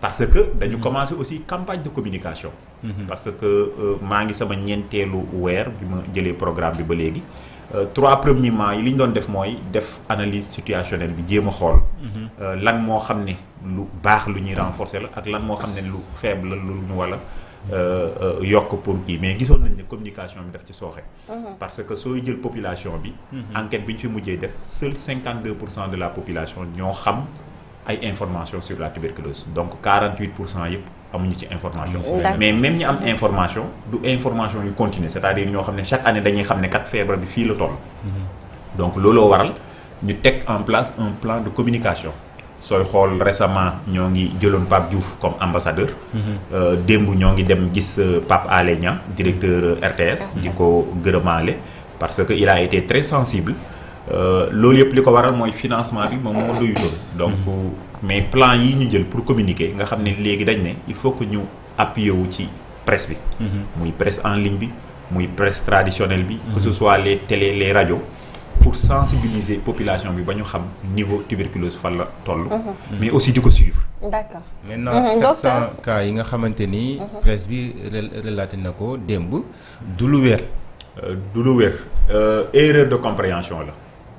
parce que dañu commencé aussi campagne de communication. parce que maa ngi sama ñeenteelu weer bi ma jëlee programme bi ba léegi 3 premiers mois yi li ñu doon def mooy def analyse situationnelle bi jéem a xool. lan moo xam ne lu baax lu ñuy renforcer la ak lan moo xam ne lu faible la lu ñu wala yokk pour kii mais gisoon nañ ne communication bi daf ci sooxe. parce que sooy jël population bi. enquête bi ñu fi mujjee def seul 52% de la population ñoo xam ay information sur la tuberculose donc 48% yëpp amuñu ci information. mais même ñi am information du information yu continue c'est-à-dire ñoo xam ne chaque année dañuy xam ne kat feebar bi fii la toll. donc looloo waral ñu teg en place un plan de communication. sooy xool récemment ñoo ngi jëloon Pape Diouf comme ambassadeur. démb ñoo ngi dem gis Pape Alé Niang directeur RTS. di ko gërëmaale parce que il a été très sensible. loolu yëpp li ko waral mooy financement bi moom moo doyutoon. donc mais plan yi ñu jël pour communiquer nga xam ne léegi dañ ne il faut que ñu appuyer wu ci presse bi. muy presse en ligne bi muy presse traditionnelle bi. que ce soit les télé les radios. pour sensibiliser population bi ba ñu xam niveau tuberculose fan la toll. mais aussi di ko suivre. d'accord maintenant 700 cas yi nga xamante ni. presse bi relaté na ko démb du lu wér. du lu wér erreur de compréhension la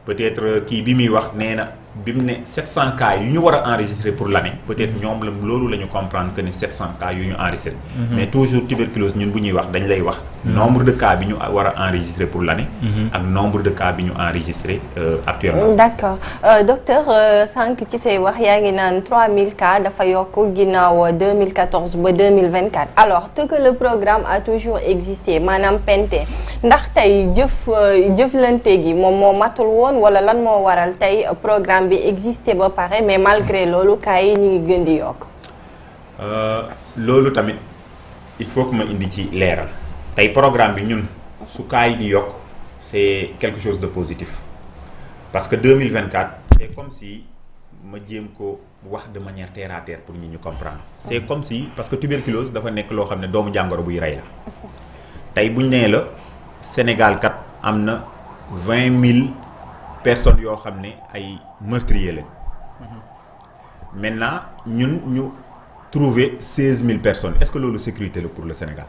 peut-être kii bi muy wax nee na bi mu ne 700 cas yu ñu war a enregistrer pour l'année peut-être ñoom la loolu la ñu comprendre que ni 700 cas yu ñu enregistré. mais toujours tuberculose ñun bu ñuy wax dañ lay wax. nombre de cas bi ñu war a enregistrer pour l'année. ak nombre de cas bi ñu enregistré actuellement. d'accord docteur sànq ci say wax yaa ngi naan 3000 cas dafa yokk ginnaaw 2014 ba 2024 alors que le programme a toujours existé maanaam PNT ndax tey jëflante gi moom moo matul woon wala lan moo waral tey programme bi existé ba pare mais malgré loolu cas yi ñu ngi gën di yokk. loolu tamit il faut que ma indi ci leeral tey programme bi ñun su cas yi di yokk c'est quelque chose de positif parce que 2024 c'est comme si ma jéem ko wax de manière terre à terre pour ñi ñu comprendre. c'est comme si parce que tuberculose dafa nekk loo xam ne doomu jàngoro buy rey la tey buñ nee la Sénégal kat am na 20 000 personnes yoo xam ne ay meurtriers lañ maintenant ñun ñu trouver 16 000 personnes est-ce que loolu sécurité la pour le Sénégal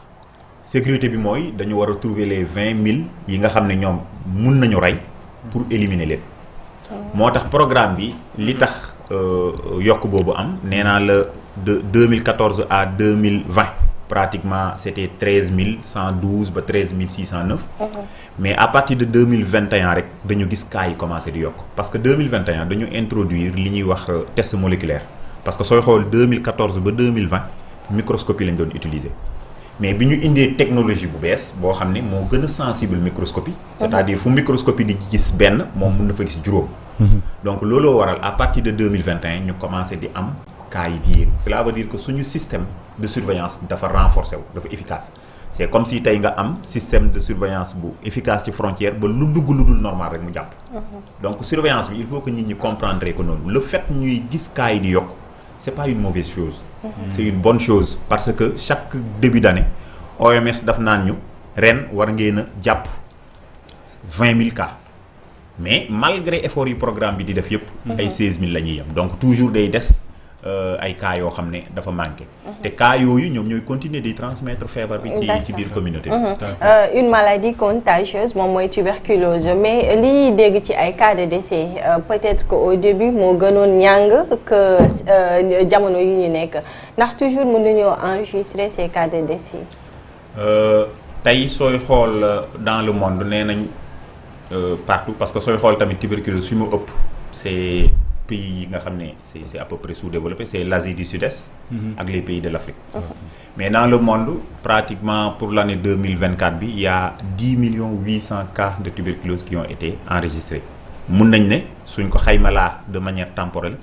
sécurité bi mooy dañu war a trouver les 20 000 yi nga xam ne ñoom mun nañu rey pour éliminer leen. moo tax programme bi li tax yokk boobu am nee naa la de 2014 à 2020 pratiquement c'était 13 112 ba 13 609. mais à partir de 2021 rek dañu gis cas yi commencé di yokk parce que 2021 dañu introduire li ñuy wax test moléculaire parce que sooy xool 2014 ba 2020 microscopie lañ doon utiliser mais bi ñu indee technologie bu bees boo xam ne moo gën a sensible microscopie. c'est-à-dire fu microscopie di gis benn moom mën na fa gis juróom. donc looloo waral à partir de 2021 ñu commencé di am cas yi di yéeg cela veut dire que suñu système de surveillance dafa renforcé wu dafa efficace c'est comme si tey nga am système de surveillance bu efficace ci frontière ba lu dugg lu dul normal rek mu jàpp. donc surveillance bi il faut que nit ñi comprendre que noonu le fait ñuy gis cas yi di yokk c'est pas une mauvaise chose. c'est une bonne chose parce que chaque début d'année OMS daf naan ñu ren war ngeen a jàpp 20 000 cas mais malgré effort yu programme bi di def yëpp. ay 16 000 la ñuy yem donc toujours day des ay cas yoo xam ne dafa manqué. te cas yooyu ñoom ñooy continuer di transmettre feebar bi. ci biir communauté bi. une maladie contagieuse moom mooy tuberculose mais li ñuy dégg ci ay cas de décès peut-être que au début moo gënoon ñàng que jamono yi ñu nekk ndax toujours mën nañoo enregistrer ces cas de décès. tey sooy xool dans le monde nee nañ partout parce que sooy xool tamit tuberculose fi mu ëpp c'est pays yi nga xam ne c'est à peu près sous-développé c'est l'Asie du Sud-Est. ak les pays de l'Afrique. mais dans le monde pratiquement pour l'année 2024 bi il y a 10 800 cas de tuberculose qui ont été enregistrés. mun nañ ne suñ ko xaymalaa de manière temporelle.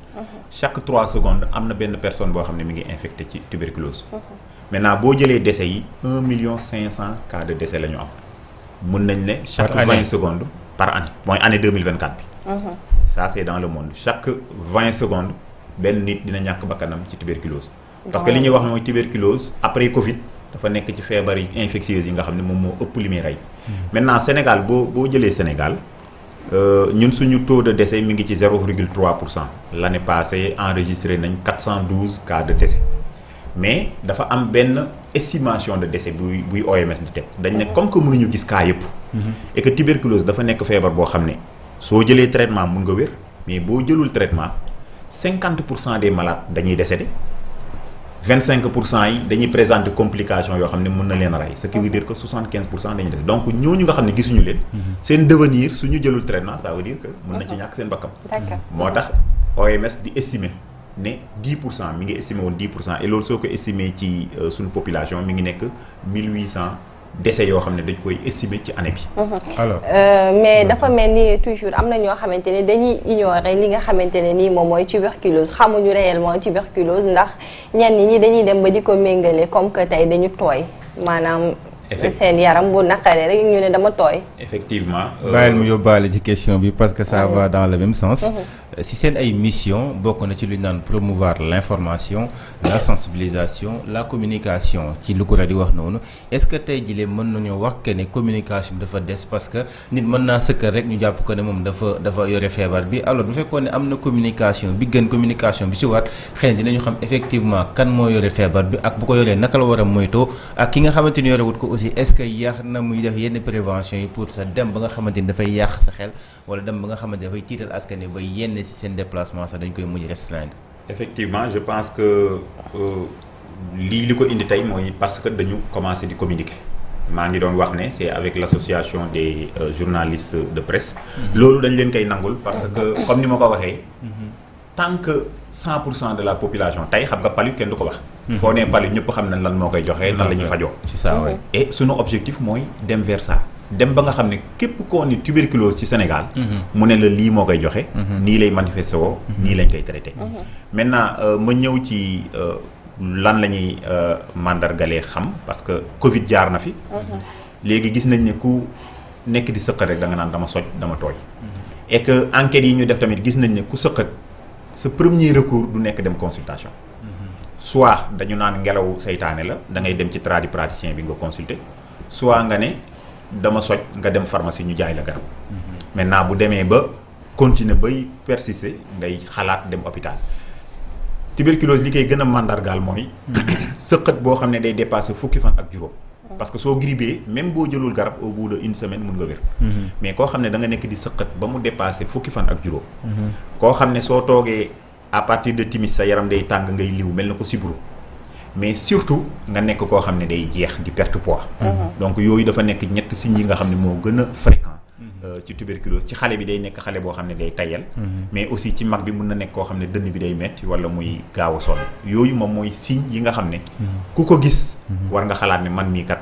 chaque 3 secondes am na benn personne boo xam ne mi ngi infecté ci tuberculose. maintenant boo jëlee décès yi 1 500 000 cas de décès la ñu am mun nañ ne chaque 20 secondes par année mooy année 2024 bi. ça c'est dans le monde chaque 20 secondes benn nit dina ñàkk bakkanam ci tuberculose. parce que li ñuy wax mooy tuberculose après Covid dafa nekk ci feebar yi infectieuses yi nga xam ne moom moo ëpp li muy rey. maintenant Sénégal boo jëlee Sénégal ñun suñu taux de décès mi ngi ci 0,3%. L'année passée enregistré nañ 412 cas de décès mais dafa am benn estimation de décès buy OMS di teg dañ ne comme que mënuñu gis cas yëpp. et que tuberculose dafa nekk feebar boo xam ne soo jëlee traitement mun nga wér mais boo jëlul traitement 50% des malades dañuy décédé 25% yi dañuy présenter complication yoo xam ne mën na leen a rey ce qui veut dire que 75% dañuy décédé donc ñooñu nga xam ne gisuñu leen. seen devenir suñu jëlul traitement ça veut dire que mën na ci ñàkk seen bakkam. D'accord. moo tax OMS di estimer ne 10% mi ngi estimé woon 10% et loolu soo ko estimé ci suñu population mi ngi nekk 1800 décès yoo xam ne dañ koy estimer ci année bi. alors mais dafa mel ni toujours am na ñoo xamante ne dañuy ignorer li nga xamante ne nii moom mooy tuberculose xamuñu réellement tuberculose ndax ñenn ñi dañuy dem ba di ko méngale comme que tey dañu tooy maanaam. seen yaram bu naqaree rek ñu ne dama tooy. effectivement. bàyyil mu yóbbaale ci question bi parce que ça va dans le même sens. si seen ay mission bokk na ci lu ñu naan promouvoir l'information la sensibilisation la communication ci lu ko di wax noonu est-ce que tey jii mën nañoo wax que ne communication bi dafa des parce que nit mën naa sëkkal rek ñu jàpp ko ne moom dafa yore feebar bi alors bu fekkoon ne am na communication bi gën communication bi ci waat xëy na dinañu xam effectivement kan moo yore feebar bi ak bu ko yoree naka la war a moytoo ak ki nga xamante ni yorewut ko aussi est-ce que yàq na muy def yenn prévention yi pour sa dem ba nga xamante ni dafay yàq sa xel wala dem ba nga xamante ni dafay tiital askan wi ba yenn ci seen déplacement sax dañ koy mujj restreindre. effectivement je pense que li ko indi tey mooy parce que dañu commencé di communiquer maa ngi doon wax ne c'est avec l'association des journalistes de presse. loolu dañ leen koy nangul parce que comme ni ma ko waxee. tant que 100% de la population tey xam nga palu kenn du ko wax. foo nee palu ñëpp xam nañ lan moo koy joxe nan la ñuy fajoo. c'est ça oui. et sunu objectif mooy dem vers ça dem ba nga xam ne képp koo ni tuberculose ci Sénégal. mu ne la lii moo koy joxe. nii lay manifesté woo. nii lañ koy traité. maintenant ma ñëw ci lan la ñuy mandargalee xam parce que Covid jaar na fi. léegi gis nañ ne ku nekk di sëqat rek da nga naan dama soj dama tooy. et que enquêtes yi ñu def tamit gis nañ ne ku sëqat sa premier recours du nekk dem consultation. soit dañu naan ngelaw seytaane la da ngay dem ci tradipraticien bi nga consulter soit nga ne dama soj nga dem pharmacie ñu jaay la garab. maintenant bu demee ba continuer bay persister ngay xalaat dem hôpital. tuberculose li koy gën a mandargaal mooy sëqat boo xam ne day dépasser fukki fan ak juróom. parce que soo grippé même boo jëlul garab au bout de une semaine mun nga wér. mais koo xam ne da nga nekk di sëqat ba mu dépasser fukki fan ak juróom. koo xam ne soo toogee à partir de timis sa yaram day tàng ngay liw mel na ko sibru mais surtout nga nekk koo xam ne day jeex di perte poids. donc yooyu dafa nekk ñett signes yi nga xam ne moo gën a fréquent. ci tuberculose ci xale bi day nekk xale boo xam ne day tayal. mais aussi ci mag bi mun na nekk koo xam ne dënn bi day metti wala muy gaaw a sonn yooyu moom mooy signe yi nga xam ne. ku ko gis. war nga xalaat ne man mii kat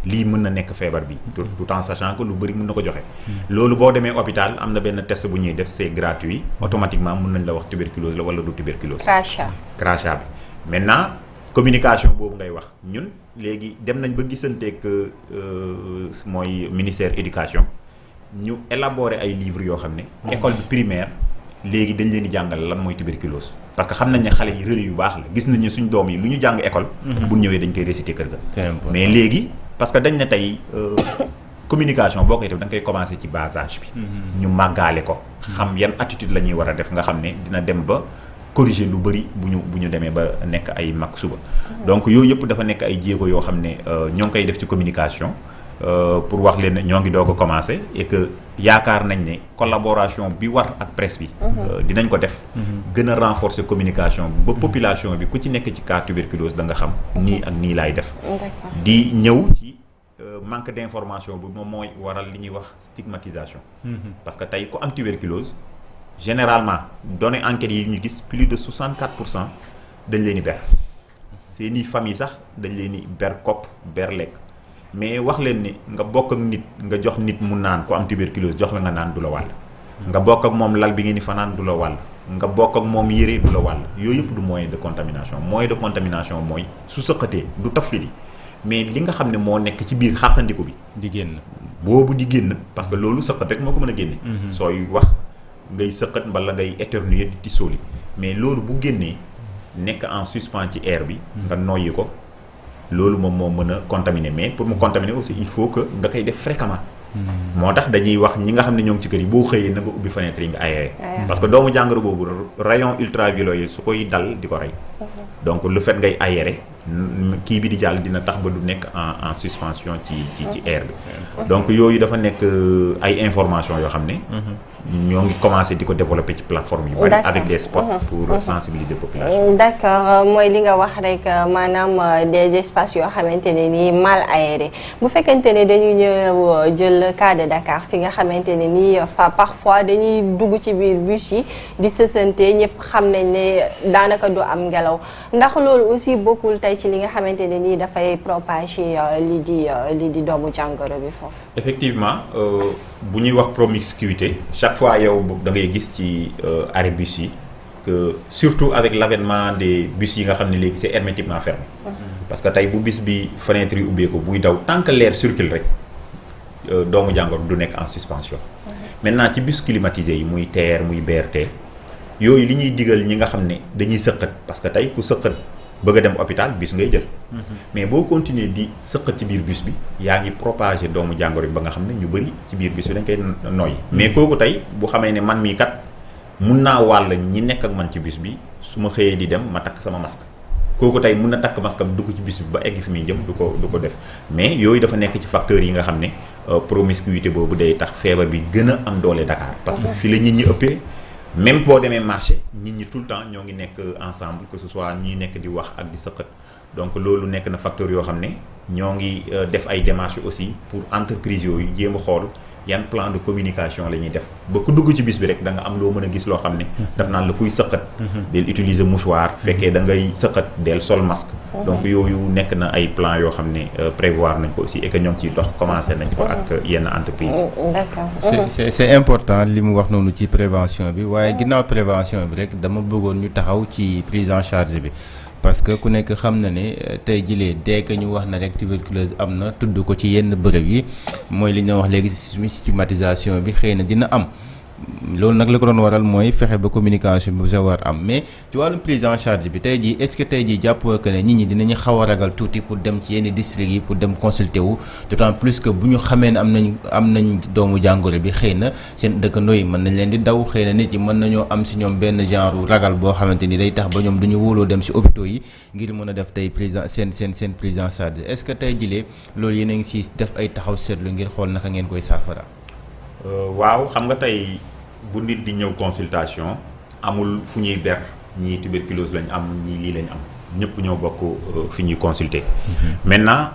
lii mën na nekk feebar bi. tout en sachant que lu bëri mën na ko joxe. loolu boo demee hôpital am na benn test bu ñuy def c'est gratuit automatiquement mën nañ la wax tuberculose la wala du tuberculose. crachat bi maintenant communication boobu ngay wax ñun léegi dem nañ ba gisanteeg mooy ministère éducation. ñu élaborer ay livres yoo xam ne. école bi primaire léegi dañ leen di jàngal lan mooy tuberculose. parce que xam nañ ne xale yi relais yu baax la gis nañ ne suñ doom yi lu ñu jàng école. bu ñëwee dañ koy réciter kër ga. mais léegi parce que dañ ne tey communication boo koy def da nga koy commencer ci bas âge bi. ñu màggaale ko. xam yan attitude la ñuy war a def nga xam ne dina dem ba corriger lu bëri bu ñu demee ba nekk ay mag suba. donc yooyu yëpp dafa nekk ay jéego yoo xam ne ñoo ngi koy def ci communication. pour wax leen ne ñoo ngi doog a commencer et que yaakaar nañ ne collaboration bi war ak presse bi. dinañ ko def. gën a renforcer communication bi ba population bi ku ci nekk ci cas tuberculose da nga xam nii ak nii laay def. di ñëw ci manque d'information bi moom mooy waral li ñuy wax stigmatisation. parce que tey ku am tuberculose généralement données enquêtes yi ñu gis plus de 64% dañ leen di ber seeni famille sax dañ leen di ber kopp ber lekk. mais wax leen ni nga bokk ak nit nga jox nit mu naan ko am tuberculose jox la nga naan du la wàll. nga bokk ak moom lal bi ngeen di fanaan du la wàll. nga bokk ak moom yére du la wàll yooyu yëpp du moyen de contamination moyen de contamination mooy su sëqatee du tafli mais li nga xam ne moo nekk ci biir xàqandiku bi. di génn boobu di génn parce que loolu sëqat rek moo ko mën a génne. sooy wax ngay sëqat mbala ngay éternuer di tisóoli mais loolu bu génnee nekk en suspens ci air bi. nga noyyi ko. loolu moom moo mën a contaminer mais pour mu contaminer aussi il faut que nga koy def fréquemment moo tax dañuy wax ñi nga xam ne ñoo ngi ci kër yi boo xëyee na nga ubbi fenêtre yi nga aéré parce que doomu jàngoro boobu rayon ultraviolet yi su koy dal di ko rey donc le fait ngay aéré kii bi di jàll dina tax ba du nekk en suspension ci air bi donc yooyu dafa nekk ay information yoo xam ne ñoo ngi commencé di ko développer ci plateforme yu bari avec des spots pour sensibiliser population. D'accord mooy li nga wax rek maanaam des espaces yoo xamante ne nii mal aérés bu fekkente ne dañu ñëw jël cas de Dakar fi nga xamante ne nii parfois dañuy dugg ci biir bus yi di sësante ñëpp xam nañ ne daanaka du am ngelaw ndax loolu aussi bokkul tey ci li nga xamante ne nii dafay propager lii di doomu jàngoro bi foofu. Effectivement bu ñuy wax promiscuité chaque fois yow da ngay gis ci arrêt bus yi que surtout avec l'avènement des bus yi nga xam ne léegi c'est hermétiquement fermé parce que tey bu bus bi fenêtre yi ubbeeku buy daw tant que l'air circule rek doomu jàngoro du nekk en suspension maintenant ci bus climatisé yi muy TER muy BRT yooyu li ñuy digal ñi nga xam ne dañuy sëqat parce que tey ku sëqat bëgg a dem hôpital bus ngay jël mais boo continuer di sëqat ci biir bus bi yaa ngi propager doomu jàngoro bi ba nga xam ne ñu bëri ci biir bus bi dañ koy noyyi mais kooku tey bu xamee ne man mii kat mun naa wàll ñi nekk ak man ci bus bi su ma xëyee di dem ma takk sama masque kooku tey mun na takk masque am dugg ci bus bi ba egg fi muy jëm du ko def mais yooyu dafa nekk ci facteurs yi nga xam ne promiscuité boobu day tax feebar bi gën a am doole Dakar parce que fi la nit ñi ëppee même boo demee marché nit ñi tout le temps ñoo ngi nekk ensemble que ce soit ñi nekk di wax ak di sëqat donc loolu nekk na facteur yoo xam ne ñoo ngi def ay démarches aussi pour entreprise yooyu jéem a xool yan plan de communication la ñuy def ba ku dugg ci bis bi rek da nga am loo mën a gis loo xam ne daf naan la kuy sëqat del utiliser mouchoir fekkee da ngay sëqat del sol masque donc yooyu nekk na ay plan yoo xam ne prévoir nañ ko aussi et que ñoo ngi ciy dox commencé nañ ko ak yenn entreprise c'est important li mu wax noonu ci prévention bi waaye ginnaaw prévention bi rek dama bëggoon ñu taxaw ci prise en charge bi parce que ku nekk xam na ne tey jilee dès que ñu wax na rek tuberculose am na tudd ko ci yenn bërëb yi mooy li ñu wax léegi stigmatisation bi xëy na dina am loolu nag la ko doon waral mooy fexe ba communication bi war am mais ci wàllum prise en charge bi tey jii est-ce que tey jii jàppoo que ne nit ñi dinañu xaw a ragal tuuti pour dem ci yenn districts yi pour dem consulter wu d'autant plus que bu ñu xamee ne am nañ doomu jàngoro bi xëy na seen dëkkandoo yi mën nañ leen di daw xëy na nit ñi mën nañoo am si ñoom benn genre ragal boo xamante ni day tax ba ñoom duñu wóoloo dem si hôpitaux yi ngir mën a def tey prise seen prise en charge est-ce que tey jilee loolu yéen a ngi si def ay taxaw seetlu ngir xool naka ngeen koy saafara. waaw xam nga tey bu nit di ñëw consultation amul fu ñuy ber ñii tuberculose lañ am ñii lii lañ am ñëpp ñoo bokk fi ñuy consulter. maintenant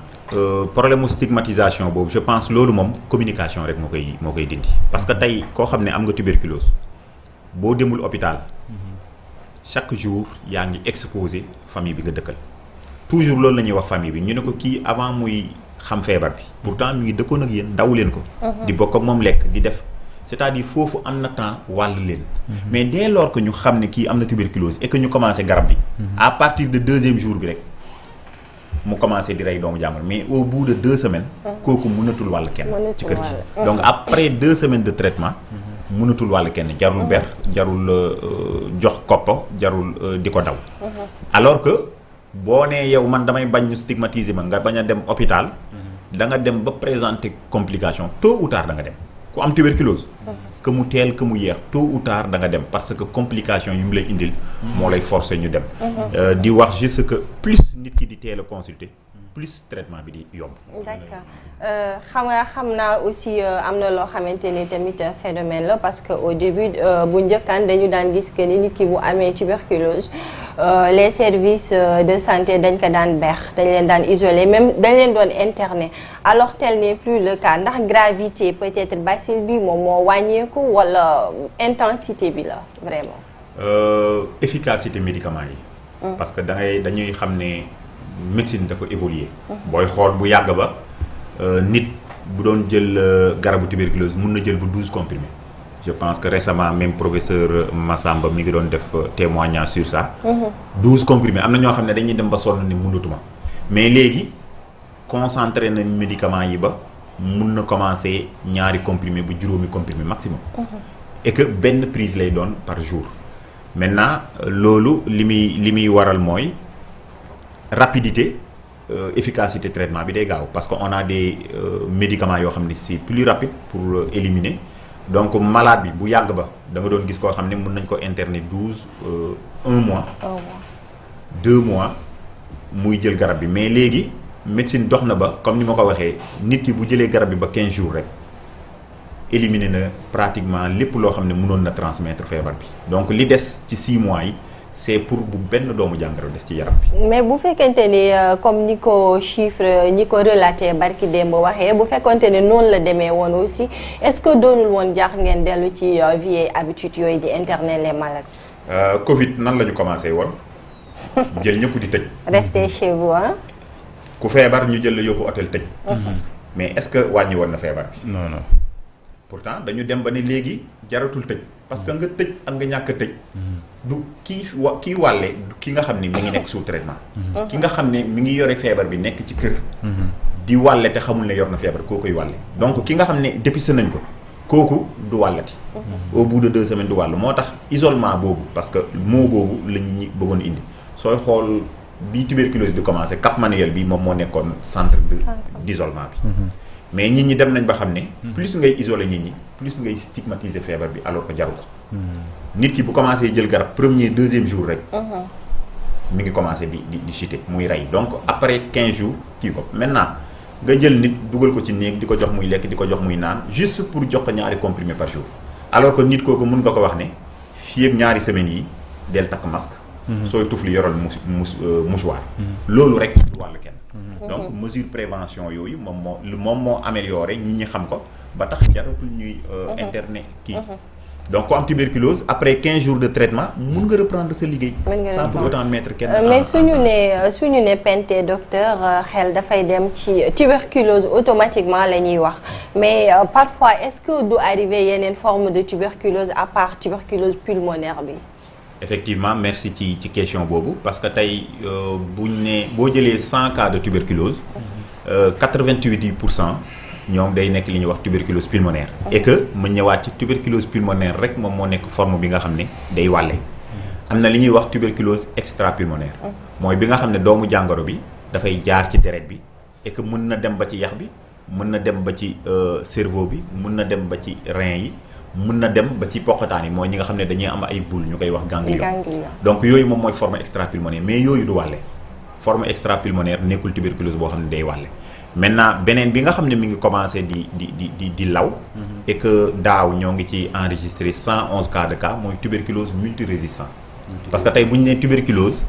problème mu stigmatisation boobu je pense loolu moom communication rek moo koy dindi parce que tey koo xam ne am nga tuberculose boo demul hôpital chaque jour yaa ngi exposé famille bi nga dëkkal toujours loolu la ñuy wax famille bi ñu ne ko kii avant muy xam feebar bi pourtant mi ngi dëkkoon ak yéen daw leen ko. di bokk ak moom lekk di def. c'est-à-dire foofu am na temps wàll leen mais dès lors que ñu xam ne kii am na tuberculose et que ñu commencé garab bi à partir de 2e jour bi rek mu commencé di rey doomu jàmbur mais au bout de 2 semaines kooku mënatul wàll kenn ci kër gi donc après 2 semaines de traitement mënatul wàll kenn jarul ber jarul jox koppa jarul di ko daw alors que boo nee yow man damay bañ ñu stigmatiser ma nga bañ a dem hôpital da nga dem ba présenter complication tôt ou tard da nga dem ku am tuberculose que mu teel que mu yeex tôt ou tard da nga dem parce que complication yu mu lay indil moo lay forcer ñu dem di wax juste que plus nit ki di teel a consulter plus traitement bi di yomb. d'accord xam naa aussi am na loo xamante ni tamit phénomène la parce que au début bu njëkkaan dañu daan gis que ni nit ki bu amee tuberculose les services de santé dañ ko daan beex dañ leen daan isoler même dañ leen doon interner alors tel n'est plus le cas ndax gravité peut-être bacille bi moom moo wàññeeku wala intensité bi la vraiment. Efficacité médicament yi. parce que dañuy xam ne. médecine dafa évoluer booy xool bu yàgg ba nit bu doon jël garabu tuberculose mun na jël bu 12 comprimés je pense que récemment même professeur Massamba mi ngi doon def témoignage sur ça 12 comprimés am na ñoo xam ne dañuy dem ba sonn ni mënatuma mais léegi concentré na médicament yi ba mun na commencer ñaari comprimés bu juróomi comprimés maximum et que benn prise lay doon par jour maintenant loolu li muy waral mooy rapidité efficacité traitement bi day gaaw parce que on a des médicaments yoo xam ne c'est plus rapide pour éliminer donc malade bi bu yàgg ba da nga doon gis koo xam ne mën nañ ko interner 1 mois 2 mois muy jël garab bi mais léegi médecine dox na ba comme ni ma ko waxee nit ki bu jëlee garab bi ba 15 jours rek éliminer na pratiquement lépp loo xam ne mënoon na transmettre feebar bi donc li des ci 6 mois yi c'est pour bu benn doomu jàngoro des ci yaram bi. mais bu fekkente ni comme ni ko chiffre ñi ko relaté barki démb waxee bu fekkente ni noonu la demee woon aussi est-ce que doonul woon jaax ngeen dellu ci vieille habitude yooyu di interner les malades. Covid nan la ñu commencé woon jël ñëpp di tëj. restez chez vous ah. ku feebar ñu jël la yóbbu hôtel tëj. mais est-ce que wàññi woon na feebar bi. non non. pourtant dañu dem ba ne léegi jaratul tëj parce que nga tëj ak nga ñàkk a tëj. du kii wàlle du ki nga xam ne mi ngi nekk sous traitement. ki nga xam ne mi ngi yore feebar bi nekk ci kër. di wàlle te xamul ne yor na feebar koo koy wàlle donc ki nga xam ne dépisté nañ ko kooku du wàllati. au bout de 2 semaines du wàll moo tax isolement boobu parce que mot boobu la ñi bëggoon indi sooy xool bi tuberculose di commencé Cap Manuel bi moom moo nekkoon centre d'isolement bi. mais nit ñi dem nañ ba xam ne. plus ngay isoler nit ñi plus ngay stigmatiser feebar bi alors que jaru ko. nit ki bu commencé jël garab premier 2e jour rek. mi ngi commencé di chuter muy rey donc après 15 jours kii ko maintenant nga jël nit dugal ko ci néeg di ko jox muy lekk di ko jox muy naan juste pour jox ko ñaari comprimés par jour. alors que nit kooku mun nga ko wax ne fii ak ñaari semaines yi del takk masque. sooy tufli yoral mouchoir. loolu rek du wàll kenn. donc mesure prévention yooyu moom moo amélioré nit ñi xam ko ba tax jaratul ñuy internet kii donc ku am tuberculose après 15 jours de traitement mun nga reprendre sa liggéey sans pour autant mettre kenn mais suñu ne pente docteur xel dafay dem ci tuberculose automatiquement la ñuy wax mais parfois est-ce que du arrivé yeneen forme de tuberculose à part tuberculose pulmonaire bi. effectivement merci ci question boobu parce que tey buñ ne boo jëlee 100 cas de tuberculose 88% ñoom day nekk li ñuy wax tuberculose pulmonaire et que mu ñëwaat ci tuberculose pulmonaire rek moom moo nekk forme bi nga xam ne day wàlle am na li ñuy wax tuberculose extra-pulmonaire mooy bi nga xam ne doomu jàngoro bi dafay jaar ci deret bi et que mën na dem ba ci yax bi mën na dem ba ci cerveau bi mën na dem ba ci rein yi mën na dem ba ci poqataan yi mooy ñi nga xam ne dañuy am ay boule ñu koy wax ganglion donc yooyu moom mooy forme extra-pulmonaire mais yooyu du wàlle forme extra-pulmonaire nekkul tuberculose boo xam ne day wàlle maintenant beneen bi nga xam ne mi ngi commencé di law et que daaw ñoo ngi ci enregistré 111 cas de cas mooy tuberculose multirésistant parce que tey bu ñu nee tuberculose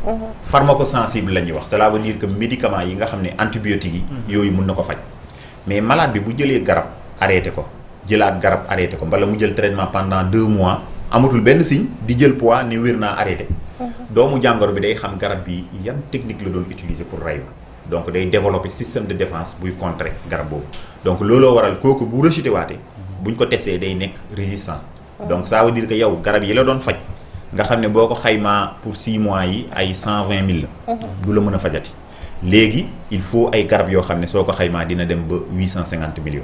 pharmacosensible la ñuy wax cela veut dire que médicaments yi nga xam ne antibiotiques yi yooyu mën na ko faj mais malade bi bu jëlee garab arrêté ko jëlaat garab arrêté ko mbala mu jël traitement pendant 2 mois amatul benn signe di jël poids ne wér naa arrêté doomu jàngoro bi day xam garab bi yan technique la doon utiliser pour rey donc day développer système de défense buy contrer garab boobu donc looloo waral kooku bu rejeté waatee buñ ko testé day nekk résistant donc ça veut dire que yow garab yi la doon faj nga xam ne boo ko xaymaa pour 6 mois yi ay 120 000 la du la mën a fajati léegi il faut ay garab yoo xam ne soo ko xaymaa dina dem ba 850 000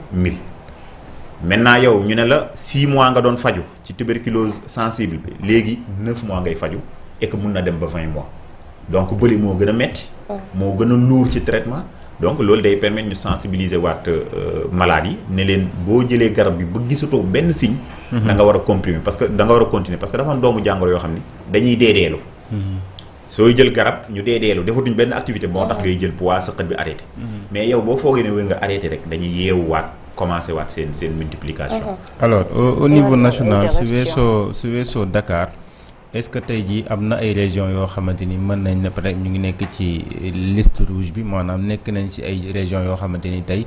maintenant yow ñu ne la 6 mois nga doon faju ci tuberculose sensible bi léegi 9 mois ngay faju et que mun na dem ba 20 mois donc bëli moo gën a metti moo gën a lourd ci traitement donc loolu day permettre ñu sensibiliser waat malade yi ne leen boo jëlee garab bi ba gisatoo benn signe da nga war a comprimer parce que da nga war a continuer parce que dafa am doomu jàngoro yoo xam ne dañuy deedeelu sooy jël garab ñu deedeelu defatuñ benn activité moo tax ngay jël poids sëqat bi arrêté mais yow boo foogee ne wéy nga arrêté rek dañuy yeewu waat commencé waat seen multiplication alors au niveau national su weesoo Dakar est-ce que tey jii am na ay régions yoo xamante ni mën nañ ne peut-être ñu ngi nekk ci liste rouge bi maanaam nekk nañ ci ay régions yoo xamante ni tey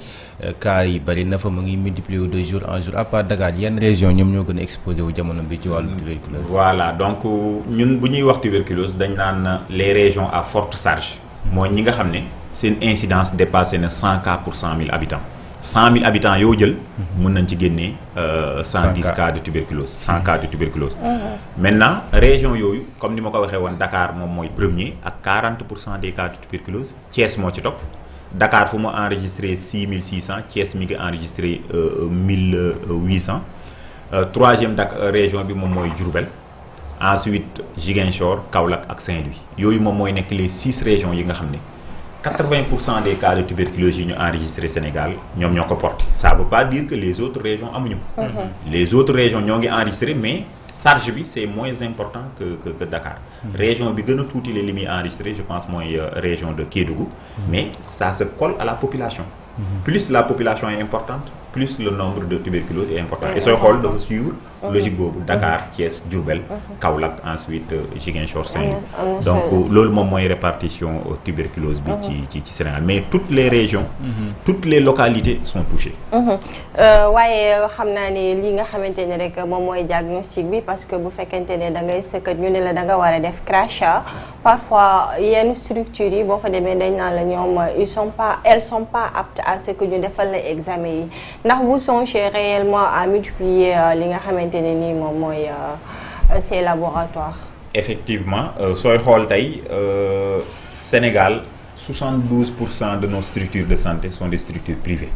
cas yi bari na fa mu ngi multiplier wu de jour en jour à part Dakar yenn région ñoom ñoo gën a exposé wu jamono bi ci wàllu tuberculose. voilà donc ñun bu ñuy wax tuberculose dañ naan les régions à forte charge mooy ñi nga xam ne seen incidence dépassé na 100 cas pour 100 000 habitants 100 000 habitants yoo jël mën nañ ci génnee 110 cas de tuberculose 100 cas de tuberculose maintenant région yooyu comme ni ma ko waxee woon Dakar moom mooy premier ak 40% des cas de tuberculose Thiès moo ci topp Dakar fu mu enregistré 6600 Thiès mi ngi enregistré 1800 troisième région bi moom mooy Diourbel ensuite Ziguinchor Kaolack ak Saint-Louis yooyu moom mooy nekk les 6 régions yi nga xam ne 80% des cas de tuberculose yi ñu enregistré Sénégal ñoom ñoo ko porté. Ça veut pas dire que les autres régions amuñu. Les autres régions ñoo ngi enregistré mais charge bi c'est moins important que Dakar. Région bi gën a tuuti li muy enregistré je pense mooy région de Kédougou. Mais ça se colle à la population. Plus la population est importante, plus le nombre de tuberculose est important. Et sooy xool dafa suivre logique boobu Dakar, Thiès, Diourbel, Kaolack, ensuite Ziguinchor, Saint-Louis. Donc loolu moom mooy répartition tuberculose bi ci Sénégal. Mais toutes les régions, toutes les localités sont touchées. waaye xam naa ne li nga xamante ne rek moom mooy diagnostic bi parce que bu fekkente ne da ngay sëkkat ñu ne la da nga war a def crachat parfois yenn structures yi boo fa demee dañ naan la ñoom elles sont pas aptes à ce que ñu defal la examen yi ndax vous songez réellement à multiplier li nga xamante ne nii moom mooy ces laboratoires. Effectivement sooy xool tey Sénégal 72% de nos structures de santé sont des structures privées.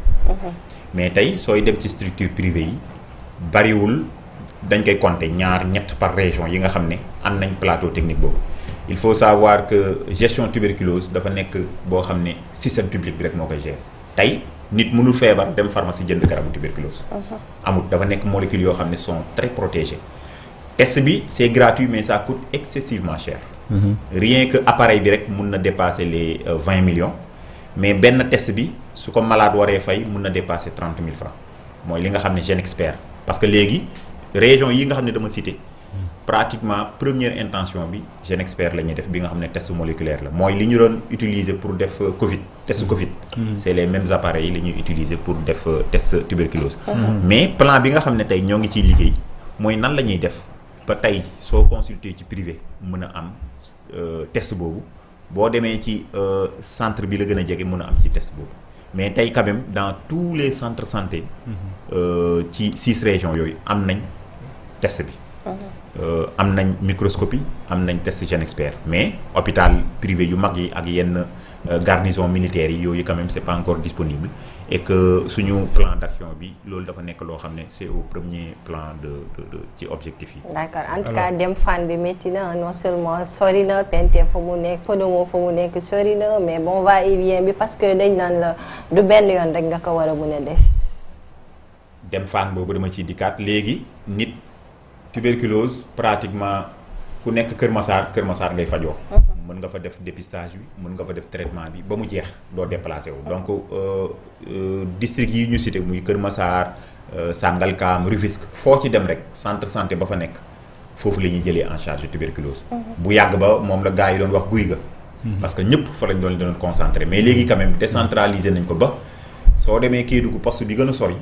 Mais tey sooy dem ci structures privées yi bariwul dañ koy compter ñaar ñett par région yi nga xam ne am nañ plateau technique boobu. Il faut savoir que gestion tuberculose dafa nekk boo xam ne système public bi rek moo koy gérer tey nit mënul feebar dem pharmacie jënd garabu tuberculose. amul dafa nekk molécules yoo xam ne sont très protégées. Test bi c'est gratuit mais ça coûte excessivement cher. Rien que appareil bi rek mun na dépasser les 20 millions mais benn test bi su ko malade waree fay mun na dépasser 30 000 francs mooy li nga xam ne GeneXpert parce que léegi région yi nga xam ne dama cité pratiquement première intention bi GeneXpert la ñuy def bi nga xam ne test moléculaire la mooy li ñu doon utiliser pour def Covid test Covid. C'est les mêmes appareils li ñuy utiliser pour def test tuberculose. Mais plan bi nga xam ne tey ñoo ngi ciy liggéey mooy nan la ñuy def ba tey soo consulter ci privé mën a am test boobu boo demee ci centre bi la gën a jege mën a am ci test boobu mais tey quand même dans tous les centres santé ci 6 régions yooyu am nañ test bi. am nañ microscopie am nañ test GeneXpert mais hôpital privé yu mag yi ak yenn garnison militaire yi yooyu quand même c'est pas encore disponible et que suñu plan d'action bi loolu dafa nekk loo xam ne c'est au premier plan de ci objectif yi. D'accord en tout cas dem fan bi métti na non seulement sori na Penté fa mu nekk Podor fa mu nekk sori na mais bon va et vient bi parce que dañ naan la du benn yoon rek nga ko war a mën a def. dem fan boobu dama ciy dikkaat léegi nit. Tuberculose pratiquement ku nekk Kër Massar ngay fajoo. mën nga fa def dépistage bi mën nga fa def traitement bi ba mu jeex doo déplacé wu donc district yi ñu cité muy Kër Massar Sangalkam Rufisque foo ci dem rek centre santé ba fa nekk foofu la ñuy jëlee en charge tuberculose. bu yàgg ba moom la gars yi doon wax guy ga. parce que ñëpp fa lañ doon concentré mais léegi quand même décentralisé nañ ko ba soo demee Kédougou poste bi gën a sori.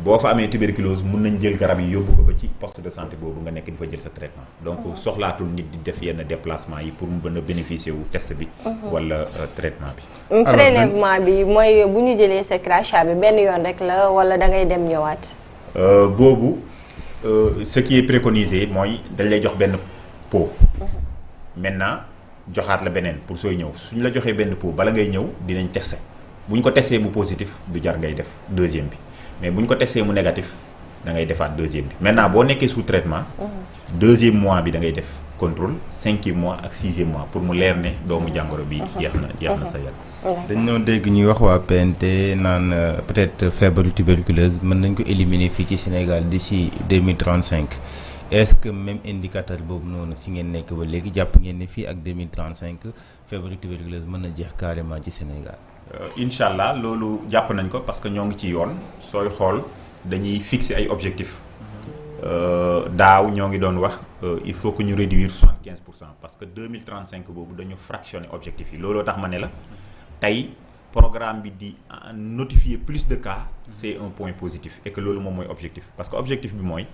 boo fa amee tuberculose mun nañ jël garab yi yóbbu ko ba ci poste de santé boobu nga nekk di fa jël sa traitement donc soxlaatul nit di def yenn déplacement yi pour mu mën a bénéficier wu test bi wala traitement bi prélèvement bi mooy bu ñu jëlee sa crachat bi benn yoon rek la wala da ngay dem ñëwaat boobu ce qui est préconisé mooy dañ lay jox benn pot maintenant joxaat la beneen pour sooy ñëw suñu la joxee benn pot bala ngay ñëw dinañ testé bu ñu ko testé mu positif du jar ngay def deuxième bi mais bu ñu ko testé mu négatif da ngay defaat deuxième bi maintenant boo nekkee sous traitement deuxième mois bi da ngay def contrôle 5e mois ak 6e mois pour mu leer ne doomu jàngoro bi jeex na sa yaram. dañ ñoo dégg ñuy wax waa PNT naan peut-être feebaru tuberculose mën nañ ko éliminer fii ci Sénégal d'ici 2035 est-ce que même indicateur boobu noonu si ngeen nekk ba léegi jàpp ngeen ne fii ak 2035 feebaru tuberculose mën na jeex carrément ci Sénégal. incha allah loolu jàpp nañ ko parce que ñoo ngi ci yoon sooy xool dañuy fixer ay objectifs daaw ñoo ngi doon wax il faut que ñu réduire 75% parce que 2035 boobu dañu fractionner objectifs yi looloo tax ma ne la tey programme bi di notifier plus de cas c'est un point positif et que loolu moom mooy objectif parce que objectif bi mooy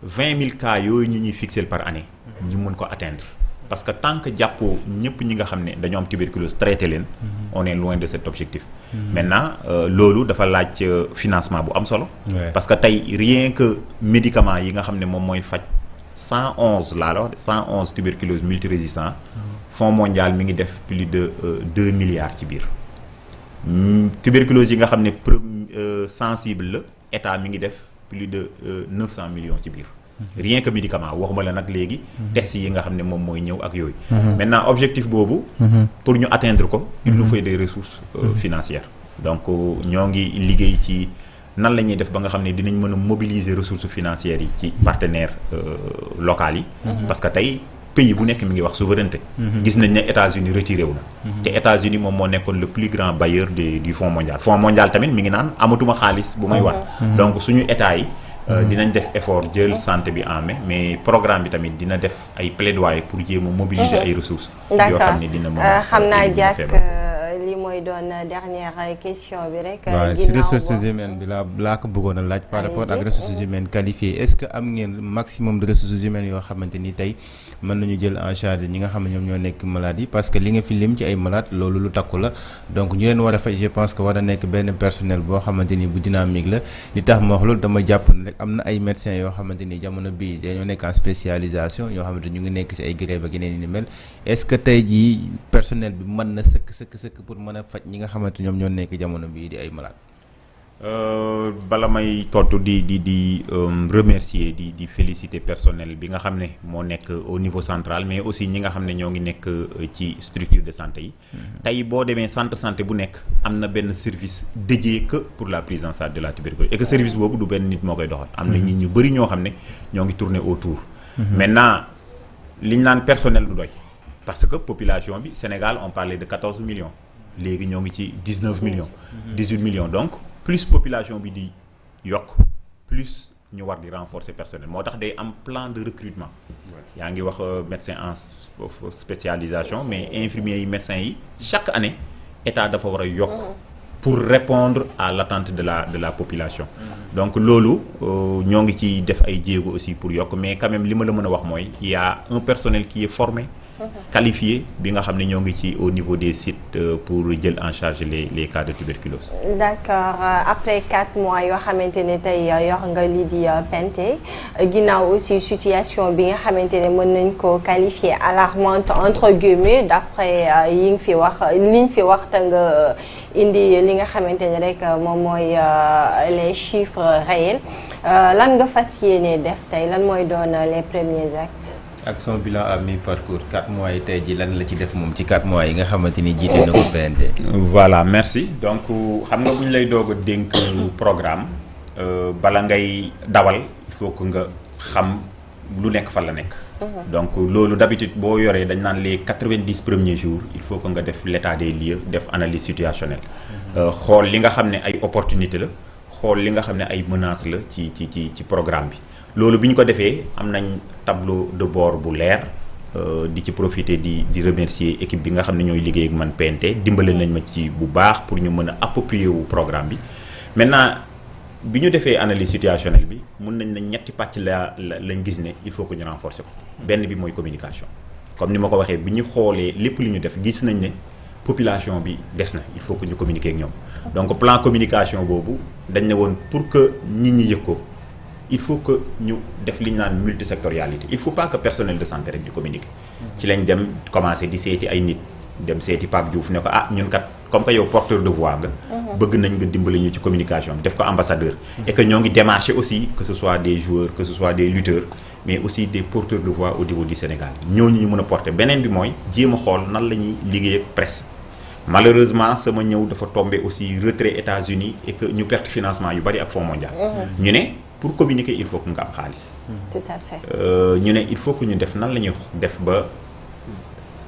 20 000 cas yooyu ñu ñuy fixer par année ñu mën ko atteindre. parce que tant que jàppoo ñëpp ñi nga xam ne dañoo am tuberculose traité leen on est loin de cet objectif maintenant loolu dafa laaj financement bu am solo parce que tey rien que médicament yi nga xam ne moom mooy faj 111 laa la wax 111 tuberculose multirésistant Fonds mondial mi ngi def plus de 2 milliards ci biir tuberculose yi nga xam ne sensible la état mi ngi def plus de 900 millions ci biir rien que médicament waxuma la nag léegi tests yi nga xam ne moom mooy ñëw ak yooyu maintenant objectif boobu pour ñu atteindre ko il nous faut des ressources financières donc ñoo ngi liggéey ci nan la ñuy def ba nga xam ne dinañ mën a mobiliser ressources financières yi ci partenaires locaux yi parce que tey pays bu nekk mi ngi wax souveraineté gis nañ ne États-Unis retiré wu na te États-Unis moom moo nekkoon le plus grand bailleur du Fonds mondial tamit mi ngi naan amatuma xaalis bu may wat donc suñu état yi dinañ def effort jël santé bi en main mais programme bi tamit dina def ay plaidoyer pour jéem a mobiliser ay ressources yoo xam ne dina mën a xam naa jàkk li mooy doon dernière question bi rek. waaw si ressources humaines bi laa ko bëggoon a laaj par rapport ak ressources humaines qualifiées est-ce que am ngeen maximum de ressources humaines yoo xamante ni tey mën nañu jël en charge ñi nga xam ne ñoom ñoo nekk malades yi parce que li nga fi lim ci ay malades loolu lu takku la donc ñu leen war a fay je pense que war a nekk benn personnel boo xamante ni bu dynamique la li tax ma wax loolu dama jàpp ne rek am na ay médecins yoo xamante ni jamono bii dañoo nekk en spécialisation yoo xamante ñu ngi nekk si ay grève ak yeneen yi ni mel est-ce que tey jii personnel bi mën na sëkk pour mën a faj ñi nga xamante ñoom ñoo nekk jamono bii di ay malades. bala may tontu di remercier di féliciter personnel bi nga xam ne moo nekk au niveau central mais aussi ñi nga xam ne ñoo ngi nekk ci structure de santé yi. tey boo demee centre santé bu nekk am na benn service dédié que pour la prise en charge de la tuberculose et que service boobu du benn nit moo koy doxal. am na nit ñu bëri ñoo xam ne ñoo ngi tourner autour. maintenant li ñu naan personnel du doy parce que population bi Sénégal on parlait de 14 millions léegi ñoo ngi ci 19 millions. 18 millions donc. plus population bi di yokk plus ñu war di renforcer personnel moo tax day am plan de recrutement yaa ngi wax médecin en spécialisation mais infirmiers yi médecins yi chaque année état dafa war a yokk pour répondre à l'attente de la population donc loolu ñoo ngi ci def ay jéego aussi pour yokk mais quand même li ma la mën a wax mooy il y a un personnel qui est formé qualifié bi nga xam ne ñoo ngi ci au niveau des sites pour jël en charge les cas de tuberculose. D'accord après 4 mois yoo xamante ne tey yor nga lii di PNT ginnaaw aussi situation bi nga xamante ne mën nañ ko qualifier alarmante entre guillemets d'après yi nga fi wax liñ fi wax te nga indi li nga xamante ne rek moom mooy les chiffres réels lan nga fas yéene def tey lan mooy doon les premiers actes. ak son bilan à mi-parcours 4 mois yi tey ji lan la ci def moom ci 4 mois yi nga xamante ni jiite na ko PNT. voilà merci donc xam nga bu ñu lay doog a dénk programme bala ngay dawal il faut que nga xam lu nekk fan la nekk. donc loolu d'habitude boo yoree dañ naan les 90 premiers jours il faut que nga def l'état des lieux def analyse situationnelle. xool li nga xam ne ay opportunité la xool li nga xam ne ay menaces la ci programme bi. loolu bi ñu ko defee am nañ tableau de bord bu leer di ci profiter di remercier équipe bi nga xam ne ñooy liggéey ak man PNT dimbale nañ ma ci bu baax pour ñu mën a approprier wu programme bi maintenant bi ñu defee analyse situationnelle bi mun nañ ne ñetti pàcc lañ gis ne il faut que ñu renforcer ko benn bi mooy communication comme ni ma ko waxee bi ñu xoolee lépp li ñu def gis nañ ne population bi des na il faut que ñu communiquer ak ñoom donc plan communication boobu dañ ne woon pour que nit ñi yëg ko il faut que ñu def li ñu naan multisectorialité il faut pas que personnel de santé rek di communiquer ci lañ dem commencer di seeti ay nit dem seeti Pape Diouf ne ko ñun kat comme que yow porteur de voix nga bëgg nañ nga dimbali ñu ci communication bi def ko ambassadeur et que ñoo ngi démarcher aussi que ce soit des joueurs que ce soit des lutteurs mais aussi des porteurs de voix au niveau du Sénégal ñooñu ñu mën a porter beneen bi mooy jéem a xool nan la ñuy liggéey ak presse malheureusement sama ñëw dafa tombé aussi retrait États-Unis et que ñu perte financement yu bari ak Fonds mondial ñu ne pour communiquer il faut que nga am xaalis. tout à fait. ñu ne il faut que ñu def nan la ñuy def ba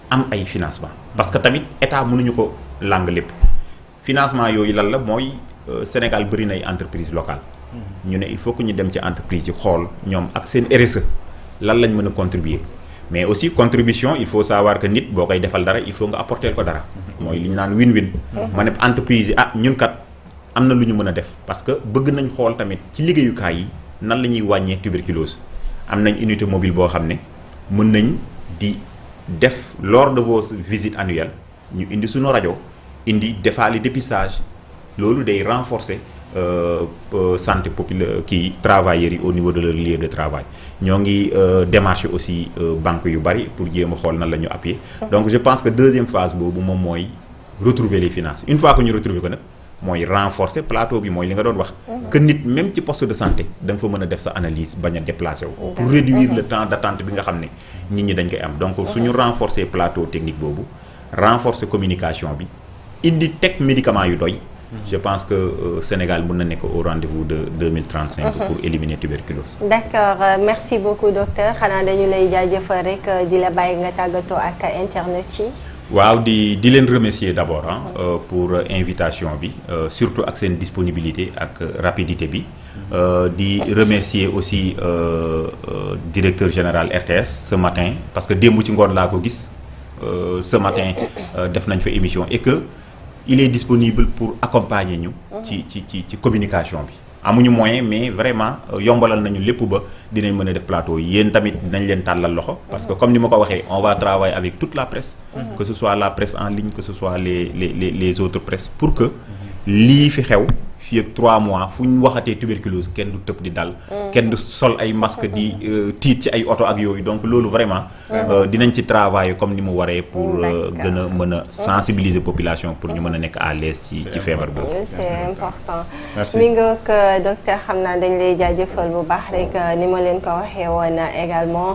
am ay financement parce que tamit état mënuñu ko làng lépp financement yooyu lan la mooy Sénégal bëri na ay entreprises locales. ñu ne il faut que ñu dem ci entreprise yi xool ñoom ak seen RSE lan lañ mën a contribuer mais aussi contribution il faut savoir que nit boo koy defal dara il faut nga apporter ko dara. mooy li ñu naan win-win. ma ne entreprise yi ñun kat. am na lu ñu mën a def parce que bëgg nañ xool tamit ci liggéeyukaay yi nan la ñuy wàññee tuberculose am nañ unité mobile boo xam ne mën nañ di def lors de vos visites annuelles ñu indi suñu rajo indi defaali dépistage loolu day renforcer santé travailleurs yi au niveau de leur lieu de travail ñoo ngi démarcher aussi banque yu bari pour jéem a xool nan la ñu appuyer donc je pense que deuxième phase boobu moom mooy retrouver les finances une fois que ñu retrouver ko nag mooy renforcer plateau bi mooy li nga doon wax. que nit même ci poste de santé da nga fa mën a def sa analyse bañ a déplacé wu. pour réduire le temps d'attente bi nga xam ne nit ñi dañ koy am donc suñu renforcer plateau technique boobu renforcer communication bi indi teg médicaments yu doy. je pense que Sénégal mën na nekk au rendez-vous de 2035 pour éliminer tuberculose. D'accord merci beaucoup docteur xanaa dañu lay jaajëfal rek di la bàyyi nga tàggatoo ak internet yi. waaw di leen remercier d'abord pour invitation bi surtout ak seen disponibilité ak rapidité bi di remercier aussi directeur général RTS ce matin parce que démb ci ngoon laa ko gis ce matin def nañ fa émission et que il est disponible pour accompagner ñu ci communication bi amuñu moyen mais vraiment yombalal nañu lépp ba dinañ mën a def plateau yi yéen tamit dinañ leen tàllal loxo parce que comme ni ma ko waxee on va travailler avec toute la presse que ce soit la presse en ligne que ce soit les autres presses pour que lii fi xew fii ak 3 mois fu ñu waxatee tuberculose kenn du tëb di dal kenn du sol ay masque di tiit ci ay oto ak yooyu donc loolu vraiment dinañ ci travailler comme ni mu waree pour gën a mën a sensibiliser population pour ñu mën a nekk à l'aise ci feebar boobu. c'est important. merci mi nga ko docteur xam naa dañ lay jaajëfal bu baax rek ni ma leen ko waxee woon également.